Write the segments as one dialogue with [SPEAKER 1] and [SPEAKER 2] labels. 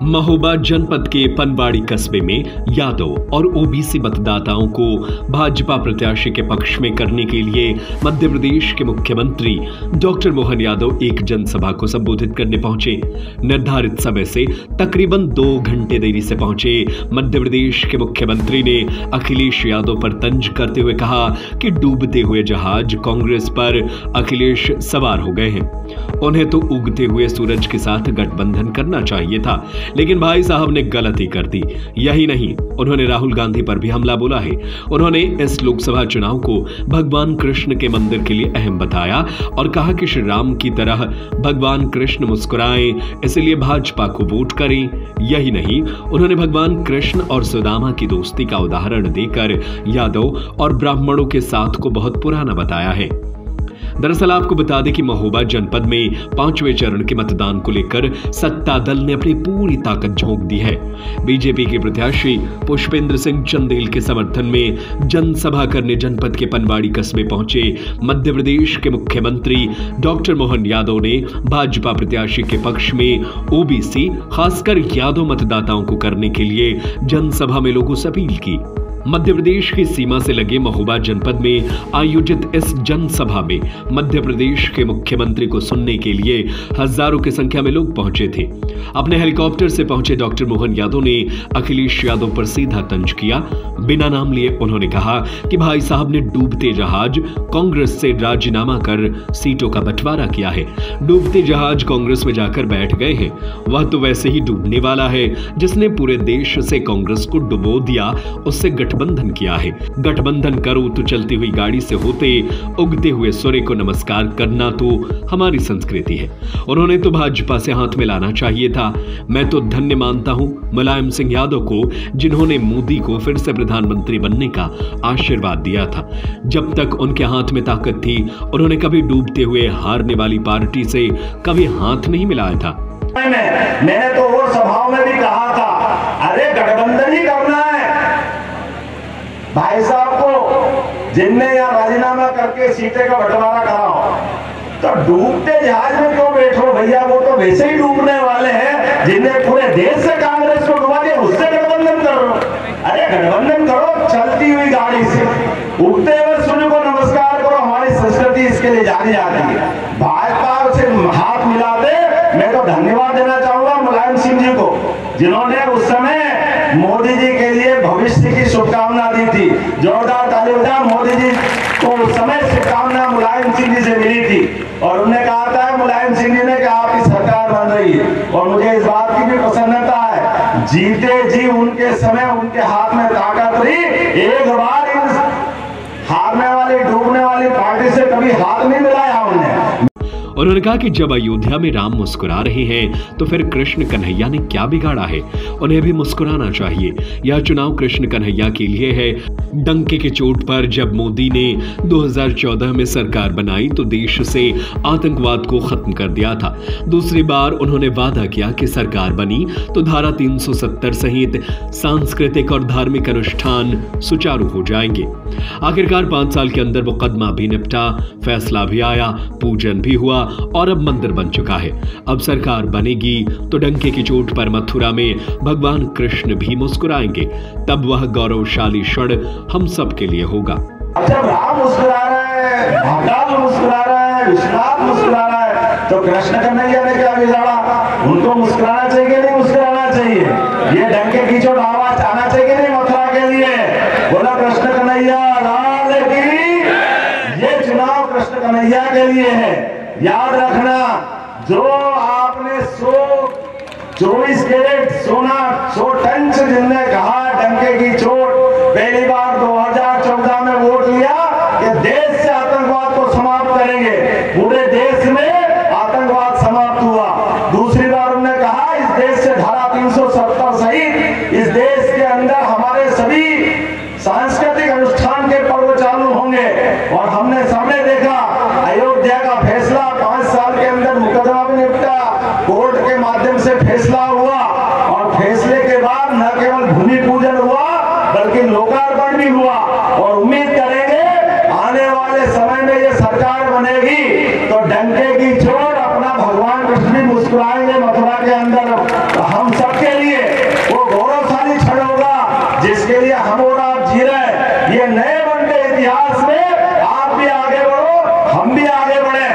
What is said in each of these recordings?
[SPEAKER 1] महोबा जनपद के पनवाड़ी कस्बे में यादव और ओबीसी मतदाताओं को भाजपा प्रत्याशी के पक्ष में करने के लिए मध्य प्रदेश के मुख्यमंत्री डॉक्टर मोहन यादव एक जनसभा को संबोधित करने पहुंचे। निर्धारित समय से तकरीबन 2 घंटे देरी से पहुंचे मध्य प्रदेश के मुख्यमंत्री ने अखिलेश यादव पर तंज करते हुए कहा कि डूबते हुए जहाज कांग्रेस पर अखिलेश सवार हो गए हैं। उन्हें तो उगते हुए सूरज के साथ गठबंधन करना चाहिए था, लेकिन भाई साहब ने गलती कर दी। यही नहीं, उन्होंने राहुल गांधी पर भी हमला बोला है। उन्होंने इस लोकसभा चुनाव को भगवान कृष्ण के मंदिर के लिए अहम बताया और कहा कि श्री राम की तरह भगवान कृष्ण मुस्कुराएं, इसलिए भाजपा को वोट करें। यही नहीं, उन्होंने भगवान कृष्ण और सुदामा की दोस्ती का उदाहरण देकर यादव और ब्राह्मणों के साथ को बहुत पुराना बताया है। दरअसल आपको बता दें कि महोबा जनपद में 5वें चरण के मतदान को लेकर सत्ता दल ने अपनी पूरी ताकत झोंक दी है। बीजेपी के प्रत्याशी पुष्पेंद्र सिंह चंदेल के समर्थन में जनसभा करने जनपद के पनवाड़ी कस्बे पहुंचे मध्य प्रदेश के मुख्यमंत्री डॉक्टर मोहन यादव ने भाजपा प्रत्याशी के पक्ष में ओबीसी खासकर यादव मतदाताओं को करने के लिए जनसभा में लोगों से अपील की। मध्य प्रदेश की सीमा से लगे महोबा जनपद में आयोजित इस जनसभा में मध्य प्रदेश के मुख्यमंत्री को सुनने के लिए हजारों की संख्या में लोग पहुंचे थे। अपने हेलीकॉप्टर से पहुंचे डॉक्टर मोहन यादव ने अखिलेश यादव पर सीधा तंज किया। बिना नाम लिए उन्होंने कहा कि भाई साहब ने डूबते जहाज कांग्रेस से राजीनामा कर सीटों का बंटवारा किया है। डूबते जहाज कांग्रेस में जाकर बैठ गए हैं, वह तो वैसे ही डूबने वाला है। जिसने पूरे देश से कांग्रेस को डुबो दिया, उससे गठबंधन किया है। गठबंधन करो तो चलती हुई गाड़ी से होते उगते हुए सूर्य को नमस्कार करना तो हमारी संस्कृति है। उन्होंने तो भाजपा से हाथ मिलाना चाहिए था। मैं तो धन्य मानता हूं मुलायम सिंह यादव को, जिन्होंने मोदी को फिर से प्रधानमंत्री बनने का आशीर्वाद दिया था। जब तक उनके हाथ में ताकत थी, उन्होंने कभी डूबते हुए हारने वाली पार्टी से कभी हाथ नहीं मिलाया था।
[SPEAKER 2] मैंने तो वो सभाओं में भी कहा था, अरे गठबंधन ही करना है। भाई साहब को जिनने यहाँ राजीनामा करके सीटें का बंटवारा कराओ, तो डूबते जहाज में क्यों बैठो भैया? वो तो वैसे ही डूबने वाले हैं, जिन्हें पूरे देश से कांग्रेस को डुबा दिया, उससे गठबंधन करो। अरे गठबंधन करो चलती हुई गाड़ी से, उगते हुए सूर्य को नमस्कार करो। हमारी संस्कृति इसके लिए जानी जाती है। भाजपा से हाथ मिला दे। मैं तो धन्यवाद देना चाहूंगा मुलायम सिंह जी को, जिन्होंने उस समय मोदी जी के लिए भविष्य की शुभकामना दी थी। जोरदार ताली बजाओ। मोदी जी को उस समय शुभकामना मुलायम सिंह जी से मिली थी और उन्होंने कहा था मुलायम सिंह जी ने कि आपकी सरकार बन रही है। और मुझे इस बात की भी प्रसन्नता है, जीते जी उनके समय उनके हाथ में ताकत रही। एक बार इन हारने वाली डूबने वाली पार्टी से कभी हाथ नहीं मिलाया उन्होंने।
[SPEAKER 1] उन्होंने कहा कि जब अयोध्या में राम मुस्कुरा रहे हैं तो फिर कृष्ण कन्हैया ने क्या बिगाड़ा है? उन्हें भी मुस्कुराना चाहिए। यह चुनाव कृष्ण कन्हैया के लिए है। डंके के चोट पर जब मोदी ने 2014 में सरकार बनाई तो देश से आतंकवाद को खत्म कर दिया था। दूसरी बार उन्होंने वादा किया कि सरकार बनी तो धारा 370 सहित सांस्कृतिक और धार्मिक अनुष्ठान सुचारू हो जाएंगे। आखिरकार 5 साल के अंदर मुकदमा भी निपटा, फैसला भी आया, पूजन भी हुआ और अब मंदिर बन चुका है। अब सरकार बनेगी तो डंके की चोट पर मथुरा में भगवान कृष्ण भी मुस्कुराएंगे। तब वह गौरवशाली क्षण हम सब के लिए होगा।
[SPEAKER 2] जब राम मुस्कुरा रहा है, भगवान मुस्कुरा रहा है, विश्वनाथ मुस्कुरा रहा है, तो कृष्ण कन्हैया ने क्या बिगाड़ा? उनको मुस्कुराना चाहिए कि नहीं मुस्कुराना चाहिए? ये डंके की चोट आवाज आना चाहिए कि नहीं मथुरा के लिए? बोला कृष्ण कन्हैया लाल की। ये चुनाव कृष्ण कन्हैया के लिए है। याद रखना, जो आपने 24 कैरेट सोना 100 टन से जिनने कहा डंके की चोट, पहली बार 2014 में वोट लिया कि देश से आतंकवाद को समाप्त करेंगे, पूरे देश में आतंकवाद समाप्त हुआ। दूसरी बार उन्होंने कहा इस देश से धारा 370 सहित इस देश के अंदर हमारे सभी सांस्कृतिक अनुष्ठान के पर्व चालू होंगे। और हमने सामने देखा अयोध्या का फैसला, 5 साल के अंदर मुकदमा भी निपटा, कोर्ट के माध्यम से फैसला हुआ और फैसले के बाद न केवल भूमि पूजन हुआ बल्कि लोकार्पण भी हुआ। और उम्मीद करेंगे आने वाले समय में ये सरकार बनेगी तो डंके की चोट अपना भगवान कृष्ण भी मुस्कुरा मुस्कुराएंगे मथुरा के अंदर, तो हम सबके लिए वो गौरवशाली क्षण होगा जिसके लिए हम और आप जी रहे हैं। ये नए बनते इतिहास में आप भी आगे बढ़ो, हम भी आगे बढ़े।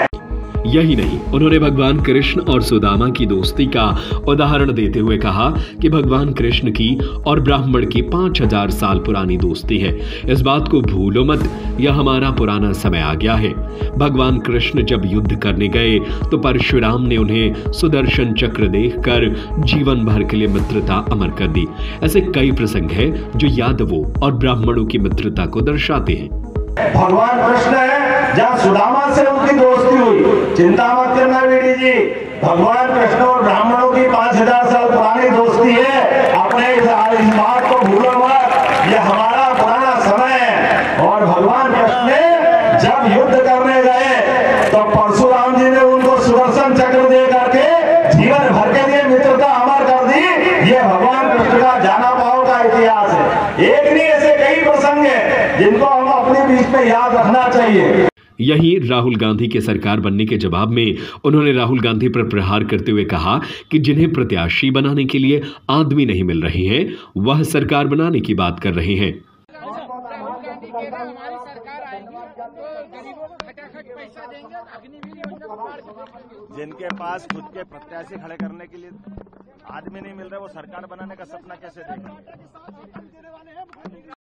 [SPEAKER 1] यही नहीं, उन्होंने भगवान कृष्ण और सुदामा की दोस्ती का उदाहरण देते हुए कहा कि भगवान कृष्ण की और ब्राह्मण की 5000 साल पुरानी दोस्ती है। इस बात को भूलो मत, यह हमारा पुराना समय आ गया है। भगवान कृष्ण जब युद्ध करने गए तो परशुराम ने उन्हें सुदर्शन चक्र देखकर जीवन भर के लिए मित्रता अमर कर दी। ऐसे कई प्रसंग हैं जो यादवों और ब्राह्मणों की मित्रता को दर्शाते हैं।
[SPEAKER 2] भगवान कृष्ण है, जहाँ सुदामा से उनकी दोस्ती हुई, चिंता मत करना बेटी जी, भगवान कृष्ण और ब्राह्मणों की 5000 साल पुरानी दोस्ती है। अपने इस बात को भूलो मत, ये हमारा पुराना समय है। और भगवान कृष्ण जब युद्ध करने गए तो परशुराम जी ने उनको सुदर्शन चक्र दे करके जीवन भर के लिए मित्रता अमर कर दी। ये भगवान कृष्ण का जाना पाओ का इतिहास है। एक नहीं, ऐसे कई प्रसंग है जिनको हम अपने बीच में याद रखना चाहिए।
[SPEAKER 1] यही राहुल गांधी के सरकार बनने के जवाब में उन्होंने राहुल गांधी पर प्रहार करते हुए कहा कि जिन्हें प्रत्याशी बनाने के लिए आदमी नहीं मिल रहे हैं, वह सरकार बनाने की बात कर रहे हैं।
[SPEAKER 3] राहुल गांधी कह रहे हमारी सरकार आएगी तो गरीबों को खटाखट पैसा देंगे, अग्निवीर योजना को पार करेंगे।
[SPEAKER 4] जिनके पास खुद के प्रत्याशी खड़े करने के लिए आदमी नहीं मिल रहे, वो सरकार बनाने का सपना कैसे देखेंगे?